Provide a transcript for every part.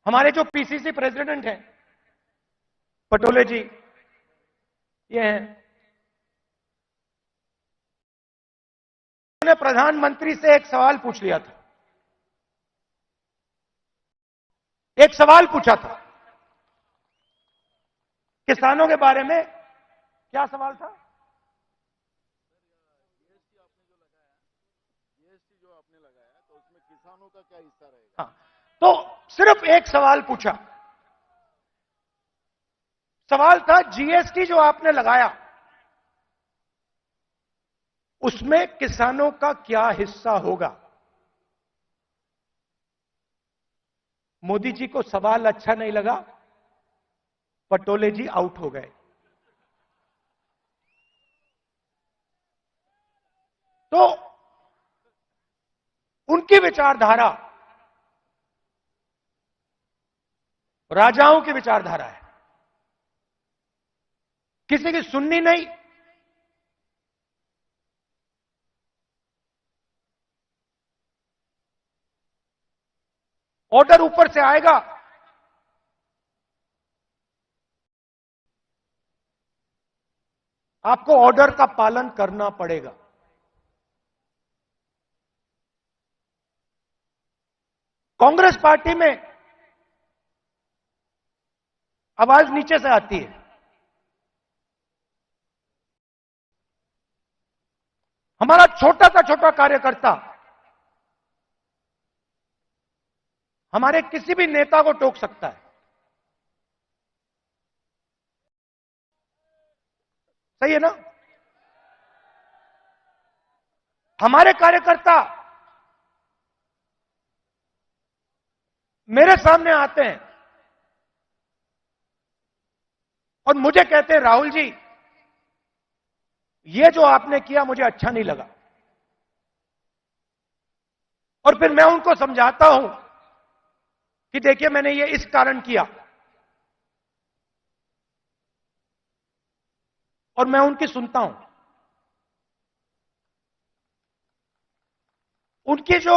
हमारे जो PCC president हैं पटोले जी, ये हैं, उन्होंने प्रधानमंत्री से एक सवाल पूछ लिया था। एक सवाल पूछा था किसानों के बारे में। क्या सवाल था? जीएसटी जो आपने लगाया तो उसमें किसानों का क्या हिस्सा रहेगा? हाँ, तो सिर्फ एक सवाल पूछा। सवाल था जीएसटी जो आपने लगाया उसमें किसानों का क्या हिस्सा होगा। मोदी जी को सवाल अच्छा नहीं लगा, पटोले जी आउट हो गए। तो उनकी विचारधारा राजाओं की विचारधारा है, किसी की सुननी नहीं। ऑर्डर ऊपर से आएगा, आपको ऑर्डर का पालन करना पड़ेगा। कांग्रेस पार्टी में आवाज नीचे से आती है। हमारा छोटा सा छोटा कार्यकर्ता हमारे किसी भी नेता को टोक सकता है। सही है ना? हमारे कार्यकर्ता मेरे सामने आते हैं और मुझे कहते हैं, राहुल जी ये जो आपने किया मुझे अच्छा नहीं लगा। और फिर मैं उनको समझाता हूं कि देखिए मैंने ये इस कारण किया, और मैं उनकी सुनता हूं। उनकी जो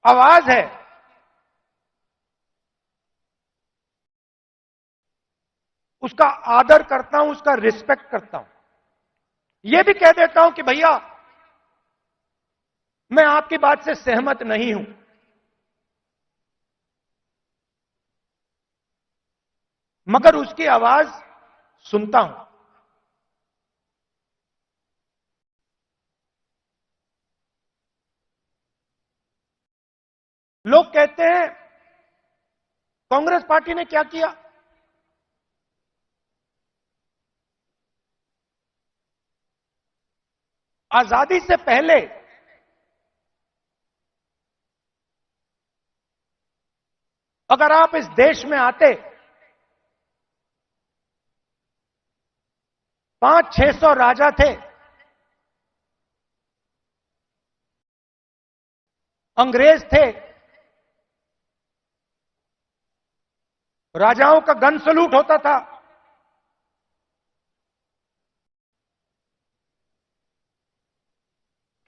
आवाज है उसका आदर करता हूं, उसका रिस्पेक्ट करता हूं। यह भी कह देता हूं कि भैया मैं आपकी बात से सहमत नहीं हूं, मगर उसकी आवाज सुनता हूं। लोग कहते हैं कांग्रेस पार्टी ने क्या किया। आजादी से पहले अगर आप इस देश में आते 500-600 राजा थे, अंग्रेज थे, राजाओं का गन सलूट होता था।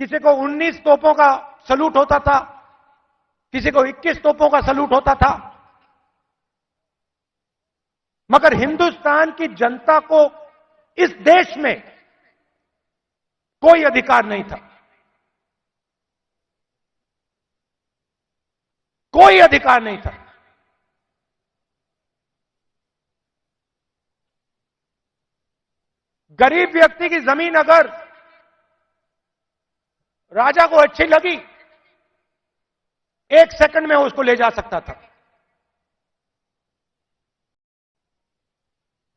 किसी को 19 तोपों का सलूट होता था, किसी को 21 तोपों का सलूट होता था, मगर हिंदुस्तान की जनता को इस देश में कोई अधिकार नहीं था। कोई अधिकार नहीं था। गरीब व्यक्ति की जमीन अगर राजा को अच्छी लगी, 1 सेकंड में उसको ले जा सकता था।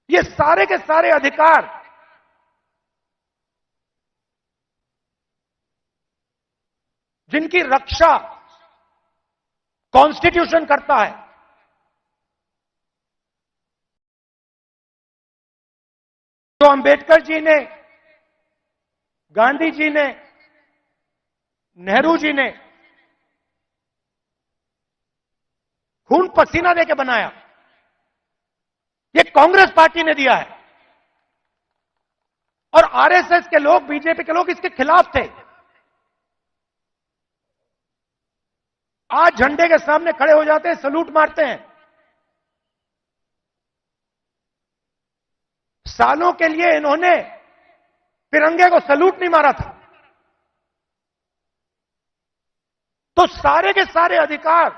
ये सारे के सारे अधिकार जिनकी रक्षा कॉन्स्टिट्यूशन करता है, जो अंबेडकर जी ने, गांधी जी ने, नेहरू जी ने खून पसीना देके बनाया, ये कांग्रेस पार्टी ने दिया है। और आरएसएस के लोग, बीजेपी के लोग इसके खिलाफ थे। आज झंडे के सामने खड़े हो जाते हैं, सलूट मारते हैं। सालों के लिए इन्होंने तिरंगे को सलूट नहीं मारा था। तो सारे के सारे अधिकार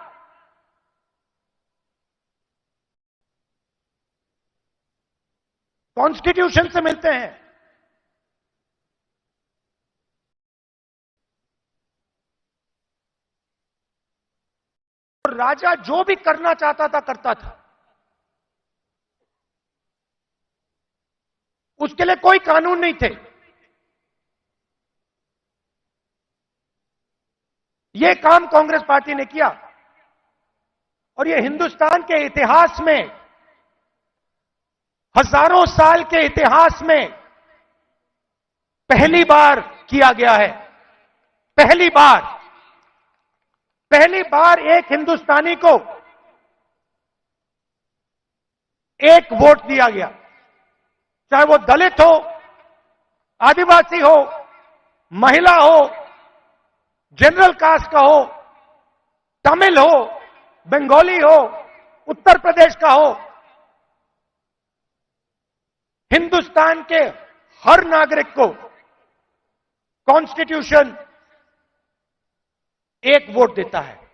कॉन्स्टिट्यूशन से मिलते हैं। और राजा जो भी करना चाहता था करता था, उसके लिए कोई कानून नहीं थे। यह काम कांग्रेस पार्टी ने किया और यह हिंदुस्तान के इतिहास में, हजारों साल के इतिहास में पहली बार किया गया है। पहली बार एक हिंदुस्तानी को एक वोट दिया गया, चाहे वो दलित हो, आदिवासी हो, महिला हो, जनरल कास्ट का हो, तमिल हो, बंगाली हो, उत्तर प्रदेश का हो। हिंदुस्तान के हर नागरिक को कॉन्स्टिट्यूशन एक वोट देता है।